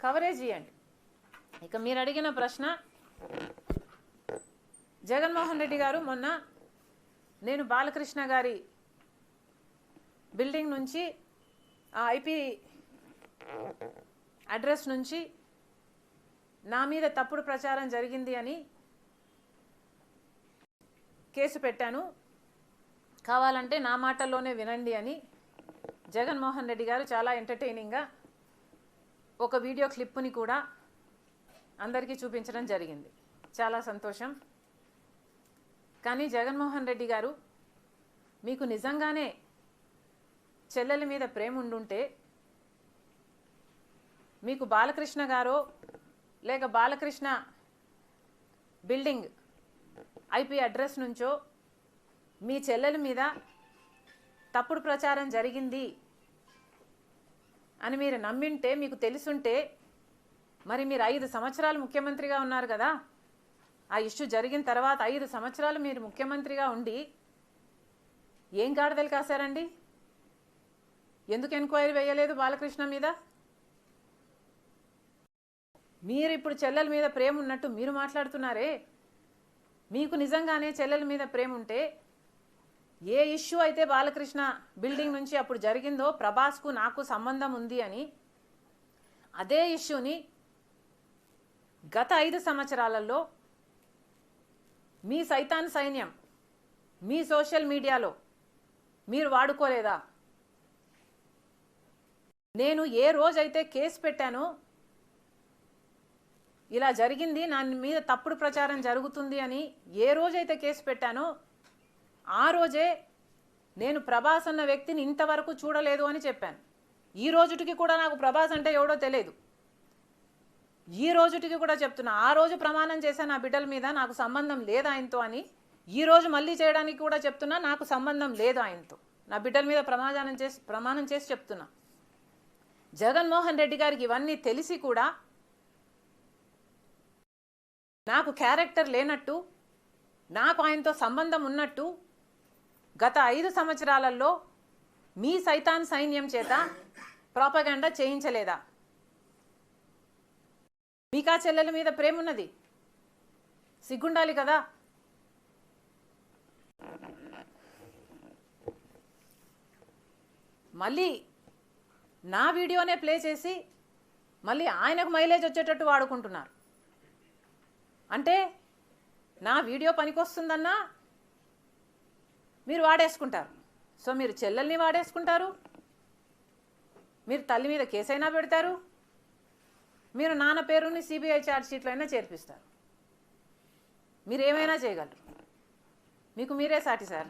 Coverage ఇవ్వండి. ఇక మీరు అడిగిన ప్రశ్న, జగన్మోహన్ రెడ్డి గారు మొన్న నేను బాలకృష్ణ గారి బిల్డింగ్ నుంచి ఆ ఐపీ అడ్రస్ నుంచి నా మీద తప్పుడు ప్రచారం జరిగింది అని కేసు పెట్టాను, కావాలంటే నా మాటల్లోనే వినండి అని జగన్మోహన్ రెడ్డి గారు చాలా ఎంటర్టైనింగ్గా ఒక వీడియో క్లిప్పుని కూడా అందరికీ చూపించడం జరిగింది. చాలా సంతోషం. కానీ జగన్మోహన్ రెడ్డి గారు, మీకు నిజంగానే చెల్లెల మీద ప్రేమ ఉండుంటే మీకు బాలకృష్ణ గారో లేక బాలకృష్ణ బిల్డింగ్ ఐపీ అడ్రస్ నుంచో మీ చెల్లెల మీద తప్పుడు ప్రచారం జరిగింది అని మీరు నమ్మింటే, మీకు తెలుసుంటే, మరి మీరు 5 సంవత్సరాలు ముఖ్యమంత్రిగా ఉన్నారు కదా, ఆ ఇష్యూ జరిగిన తర్వాత 5 సంవత్సరాలు మీరు ముఖ్యమంత్రిగా ఉండి ఏం గాడిదలు కాశారండి? ఎందుకు ఎంక్వైరీ వేయలేదు బాలకృష్ణ మీద? మీరు ఇప్పుడు చెల్లెల మీద ప్రేమ ఉన్నట్టు మీరు మాట్లాడుతున్నారే. మీకు నిజంగానే చెల్లెల మీద ప్రేమ ఉంటే, ఏ ఇష్యూ అయితే బాలకృష్ణ బిల్డింగ్ నుంచి అప్పుడు జరిగిందో ప్రభాస్కు నాకు సంబంధం ఉంది అని, అదే ఇష్యూని గత 5 సంవత్సరాలలో మీ సైతాన్ సైన్యం మీ సోషల్ మీడియాలో మీరు వాడుకోలేదా? నేను ఏ రోజైతే కేసు పెట్టానో, ఇలా జరిగింది, నా మీద తప్పుడు ప్రచారం జరుగుతుంది అని ఏ రోజైతే కేసు పెట్టానో, ఆ రోజే నేను ప్రభాస్ అన్న వ్యక్తిని ఇంతవరకు చూడలేదు అని చెప్పాను. ఈ రోజుటికి కూడా నాకు ప్రభాస్ అంటే ఎవడో తెలియదు. ఈ రోజుటికి కూడా చెప్తున్నా, ఆ రోజు ప్రమాణం చేశాను నా బిడ్డల మీద నాకు సంబంధం లేదు ఆయనతో అని. ఈ రోజు మళ్ళీ చేయడానికి కూడా చెప్తున్నా, నాకు సంబంధం లేదు ఆయనతో. నా బిడ్డల మీద ప్రమాణం చేసి చెప్తున్నా. జగన్మోహన్ రెడ్డి గారికి ఇవన్నీ తెలిసి కూడా నాకు క్యారెక్టర్ లేనట్టు, నాకు ఆయనతో సంబంధం ఉన్నట్టు గత 5 సంవత్సరాలలో మీ సైతాన్ సైన్యం చేత ప్రాపగండా చేయించలేదా? మీకా చెల్లెల మీద ప్రేమ ఉన్నది, సిగ్గుండాలి కదా. మళ్ళీ నా వీడియోనే ప్లే చేసి మళ్ళీ ఆయనకు మైలేజ్ వచ్చేటట్టు వాడుకుంటున్నారు. అంటే నా వీడియో పనికొస్తుందన్నా మీరు వాడేసుకుంటారు. సో మీరు చెల్లెల్ని వాడేసుకుంటారు, మీరు తల్లి మీద కేసైనా పెడతారు, మీరు నాన్న పేరుని సిబిఐ ఛార్జ్ షీట్లో అయినా చేర్పిస్తారు. మీరు ఏమైనా చేయగలరు, మీకు మీరే సాటి సార్.